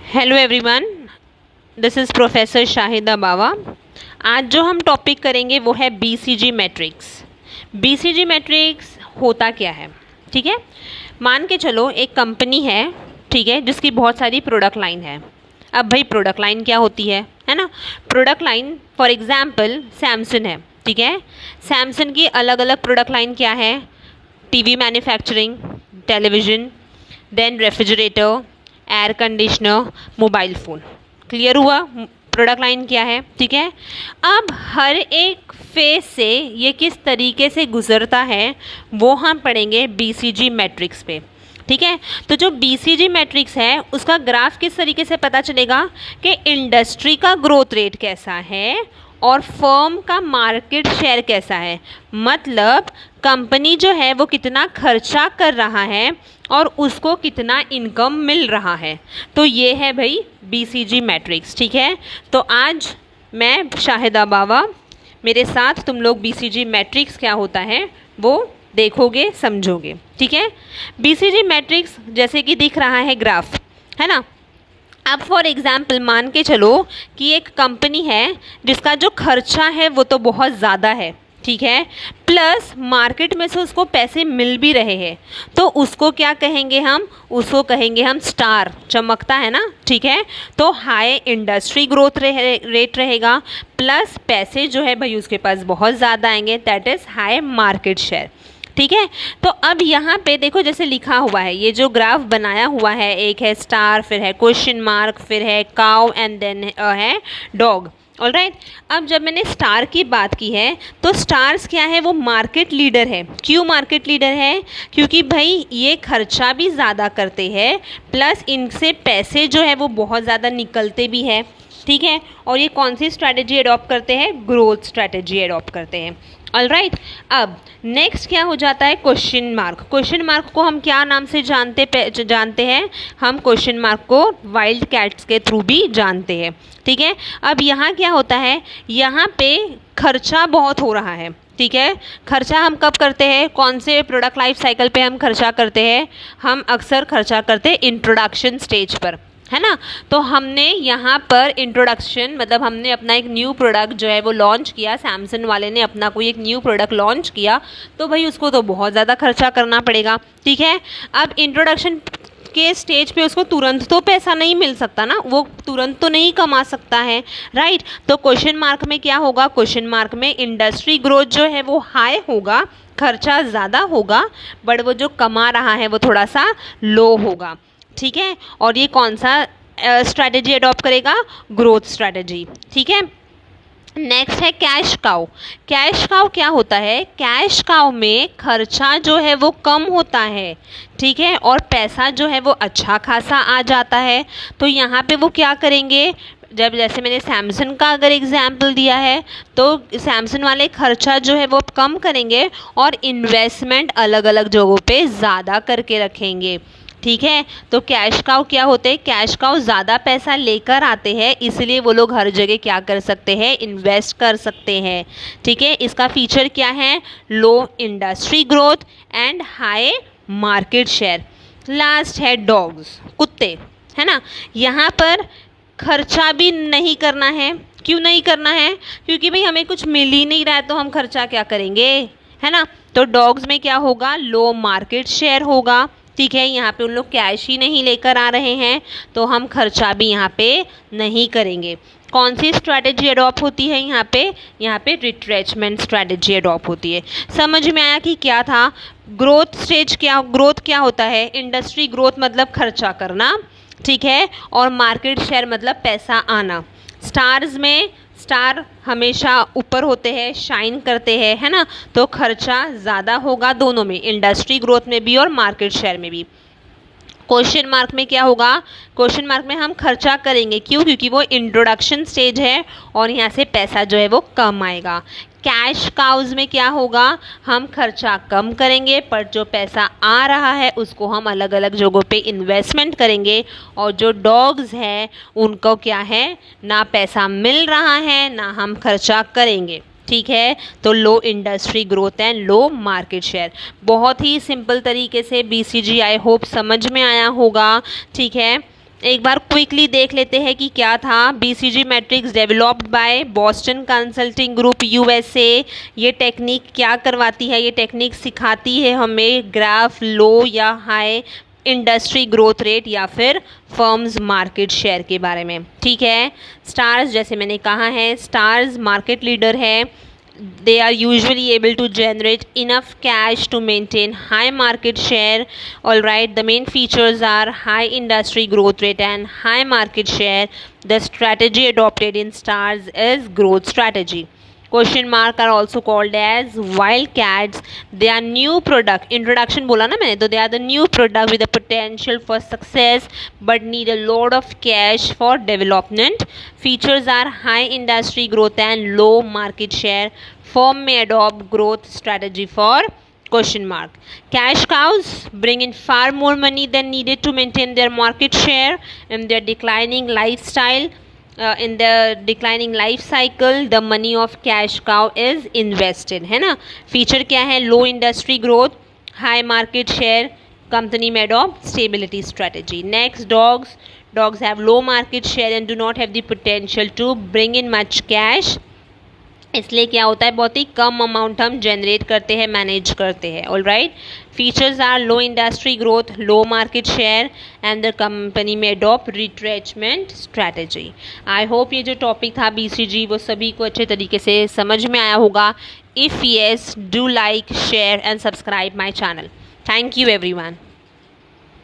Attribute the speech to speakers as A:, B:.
A: Hello everyone, this is professor Shahida Bawa. आज जो हम टॉपिक करेंगे वो है बीसीजी मैट्रिक्स। बीसीजी मैट्रिक्स होता क्या है, ठीक है। मान के चलो एक कंपनी है, ठीक है, जिसकी बहुत सारी प्रोडक्ट लाइन है। अब भाई प्रोडक्ट लाइन क्या होती है ना। Product line for example Samsung है, ठीक है। सैमसंग की अलग अलग प्रोडक्ट लाइन क्या है? TV manufacturing, television, then refrigerator, air conditioner, mobile phone. Clear हुआ प्रोडक्ट लाइन क्या है, ठीक है। अब हर एक फेज से ये किस तरीके से गुजरता है वो हम पढ़ेंगे बीसीजी मैट्रिक्स पे, ठीक है। तो जो बीसीजी मैट्रिक्स है उसका ग्राफ किस तरीके से पता चलेगा कि इंडस्ट्री का ग्रोथ रेट कैसा है और फर्म का मार्केट शेयर कैसा है। मतलब कंपनी जो है वो कितना खर्चा कर रहा है और उसको कितना इनकम मिल रहा है। तो ये है भाई बीसीजी मैट्रिक्स, ठीक है। तो आज मैं शाहिदा बावा, मेरे साथ तुम लोग बीसीजी मैट्रिक्स क्या होता है वो देखोगे, समझोगे, ठीक है। बीसीजी मैट्रिक्स जैसे कि दिख रहा है ग्राफ, है ना। अब फॉर एग्ज़ाम्पल मान के चलो कि एक कंपनी है जिसका जो खर्चा है वो तो बहुत ज़्यादा है, ठीक है, प्लस मार्केट में से उसको पैसे मिल भी रहे हैं। तो उसको क्या कहेंगे हम? उसको कहेंगे हम स्टार, चमकता है ना, ठीक है। तो हाई इंडस्ट्री ग्रोथ रेट रहेगा, प्लस पैसे जो है भाई उसके पास बहुत ज़्यादा आएंगे, that is high market share, ठीक है। तो अब यहाँ पे देखो जैसे लिखा हुआ है, ये जो ग्राफ बनाया हुआ है, एक है स्टार, फिर है क्वेश्चन मार्क, फिर है काउ एंड देन है डॉग। ऑलराइट, अब जब मैंने स्टार की बात की है तो स्टार्स क्या है, वो मार्केट लीडर है। क्यों मार्केट लीडर है? क्योंकि भाई ये खर्चा भी ज़्यादा करते हैं, प्लस इनसे पैसे जो है वो बहुत ज़्यादा निकलते भी है, ठीक है। और ये कौन सी स्ट्रैटेजी अडॉप्ट करते हैं? ग्रोथ स्ट्रैटेजी अडॉप्ट करते हैं। ऑलराइट, अब नेक्स्ट क्या हो जाता है? Question mark. क्वेश्चन मार्क को हम क्या नाम से जानते हैं? हम क्वेश्चन मार्क को वाइल्ड कैट्स के थ्रू भी जानते हैं, ठीक है। अब यहाँ क्या होता है, यहाँ पे खर्चा बहुत हो रहा है, ठीक है। खर्चा हम कब करते हैं? कौन से प्रोडक्ट लाइफ साइकिल पे हम खर्चा करते हैं? हम अक्सर खर्चा करते हैं इंट्रोडक्शन स्टेज पर, है ना। तो हमने यहाँ पर इंट्रोडक्शन मतलब हमने अपना एक न्यू प्रोडक्ट जो है वो लॉन्च किया, सैमसंग वाले ने अपना कोई एक न्यू प्रोडक्ट लॉन्च किया, तो भाई उसको तो बहुत ज़्यादा खर्चा करना पड़ेगा, ठीक है। अब इंट्रोडक्शन के स्टेज पे उसको तुरंत तो पैसा नहीं मिल सकता ना, वो तुरंत तो नहीं कमा सकता है, राइट। तो क्वेश्चन मार्क में क्या होगा? क्वेश्चन मार्क में इंडस्ट्री ग्रोथ जो है वो हाई होगा, खर्चा ज़्यादा होगा, बट वो जो कमा रहा है वो थोड़ा सा लो होगा, ठीक है। और ये कौन सा स्ट्रैटेजी अडॉप्ट करेगा? ग्रोथ स्ट्रैटेजी, ठीक है। नेक्स्ट है कैश काउ। कैश काउ क्या होता है? कैश काउ में खर्चा जो है वो कम होता है, ठीक है, और पैसा जो है वो अच्छा खासा आ जाता है। तो यहाँ पे वो क्या करेंगे? जब जैसे मैंने सैमसंग का अगर एग्जाम्पल दिया है तो सैमसंग वाले खर्चा जो है वो कम करेंगे और इन्वेस्टमेंट अलग अलग जगहों पे ज़्यादा करके रखेंगे, ठीक है। तो कैश काउ क्या होते हैं? कैश काउ ज़्यादा पैसा लेकर आते हैं, इसलिए वो लोग हर जगह क्या कर सकते हैं? इन्वेस्ट कर सकते हैं, ठीक है। इसका फीचर क्या है? Low industry growth and high market share. Last है डॉग्स, कुत्ते, है ना। यहाँ पर खर्चा भी नहीं करना है। क्यों नहीं करना है? क्योंकि भाई हमें कुछ मिल ही नहीं रहा है तो हम खर्चा क्या करेंगे, है ना। तो डॉग्स में क्या होगा? लो मार्केट शेयर होगा, ठीक है। यहाँ पे उन लोग कैश ही नहीं लेकर आ रहे हैं तो हम खर्चा भी यहाँ पे नहीं करेंगे। कौन सी स्ट्रैटेजी अडॉप्ट होती है यहाँ पे? यहाँ पे रिट्रेचमेंट स्ट्रैटेजी अडॉप्ट होती है। समझ में आया कि क्या था? ग्रोथ स्टेज क्या, ग्रोथ क्या होता है? इंडस्ट्री ग्रोथ मतलब खर्चा करना, ठीक है, और मार्केट शेयर मतलब पैसा आना। स्टार्स में स्टार हमेशा ऊपर होते हैं, शाइन करते हैं, है ना। तो खर्चा ज़्यादा होगा दोनों में, इंडस्ट्री ग्रोथ में भी और मार्केट शेयर में भी। क्वेश्चन मार्क में क्या होगा? क्वेश्चन मार्क में हम खर्चा करेंगे, क्यों? क्योंकि वो इंट्रोडक्शन स्टेज है और यहाँ से पैसा जो है वो कम आएगा। कैश काउज में क्या होगा? हम खर्चा कम करेंगे पर जो पैसा आ रहा है उसको हम अलग अलग जगहों पे इन्वेस्टमेंट करेंगे। और जो डॉग्स हैं उनको क्या है? ना पैसा मिल रहा है ना हम खर्चा करेंगे, ठीक है। तो low industry growth and low market share. बहुत ही सिंपल तरीके से बीसीजी आई होप समझ में आया होगा, ठीक है। एक बार क्विकली देख लेते हैं कि क्या था। BCG matrix developed by Boston consulting group USA। ये टेक्निक क्या करवाती है? ये टेक्निक सिखाती है हमें ग्राफ लो या हाई इंडस्ट्री ग्रोथ रेट या फिर फर्म्स मार्केट शेयर के बारे में। ठीक है, स्टार्स जैसे मैंने कहा है, स्टार्स मार्केट लीडर है। They are usually able to generate enough cash to maintain high market share. All right, the main features are high industry growth rate and high market share. The strategy adopted in stars is growth strategy. Question mark are also called as wildcats. They are new product, introduction बोला ना मैंने, तो they are the new product with the potential for success but need a lot of cash for development. Features are high industry growth and low market share. Firm may adopt growth strategy for question mark. Cash cows bring in far more money than needed to maintain their market share in their declining lifestyle. In the declining life cycle, the money of cash cow is invested, है ना। Feature क्या है? Low industry growth, high market share, company में adopt stability strategy. Next, dogs. Dogs have low market share and do not have the potential to bring in much cash. इसलिए क्या होता है, बहुत ही कम अमाउंट हम जनरेट करते हैं, मैनेज करते हैं। All right, features are low industry growth, low market share and the company में adopt retrenchment strategy. I hope ये जो टॉपिक था BCG वो सभी को अच्छे तरीके से समझ में आया होगा। If yes, do like, share and subscribe my channel. Thank you everyone.